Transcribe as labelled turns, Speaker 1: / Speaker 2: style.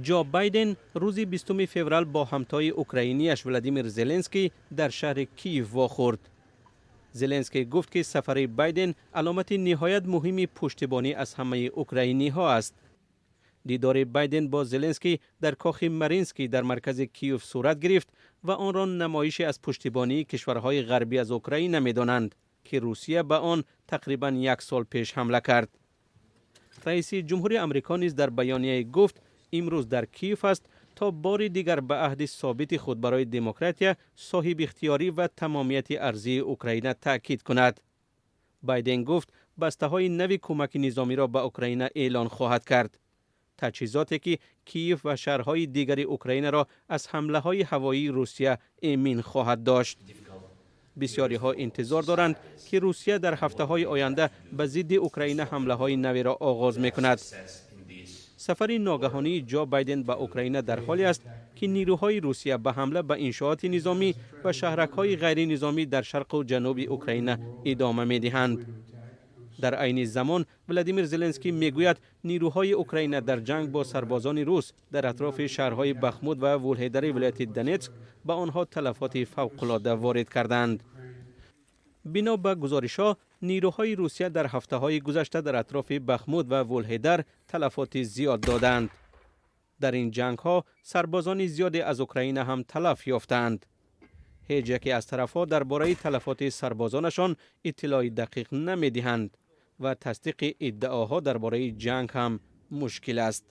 Speaker 1: جو بایدن روز 20 فوریه با همتای اوکراینیش ولادیمیر زلنسکی در شهر کیف واخورد. زلنسکی گفت که سفر بایدن علامت نهایت مهمی پشتیبانی از همه اوکراینی ها است. دیدار بایدن با زلنسکی در کاخ مارینسکی در مرکز کیف صورت گرفت و آن را نمایشی از پشتیبانی کشورهای غربی از اوکراین نمی‌دانند که روسیه به آن تقریباً 1 سال پیش حمله کرد. رئیس جمهوری آمریکا نیز در بیانیه گفت امروز در کیف است تا بار دیگر به عهد ثابت خود برای دموکراسی، صاحب اختیاری و تمامیت ارضی اوکراین تاکید کند. بایدن گفت بسته‌های نوی کمک نظامی را به اوکراین اعلان خواهد کرد. تجهیزاتی که کیف و شهرهای دیگر اوکراین را از حمله‌های هوایی روسیه امین خواهد داشت. بسیاری ها انتظار دارند که روسیه در هفته‌های آینده به ضد اوکراین حمله‌های نوی را آغاز می‌کند. سفر ناگهانی جو بایدن به اوکراین در حالی است که نیروهای روسیه به حمله به انشاءات نظامی و شهرک‌های غیر نظامی در شرق و جنوب اوکراین ادامه می‌دهند. در عین زمان ولادیمیر زلنسکی میگوید نیروهای اوکراین در جنگ با سربازان روس در اطراف شهرهای بخمود و وولهدر ولایت دونتسک به آنها تلفات فوق‌العاده وارد کردند. بنا به گزارش‌ها نیروهای روسیه در هفته‌های گذشته در اطراف بخمود و وولهدر تلفات زیاد دادند. در این جنگ‌ها سربازان زیادی از اوکراین هم تلف یافتند. هیچ یکی از طرف‌ها درباره تلفات سربازانشان اطلاع دقیق نمی‌دهند و تصدیق ادعاها درباره جنگ هم مشکل است.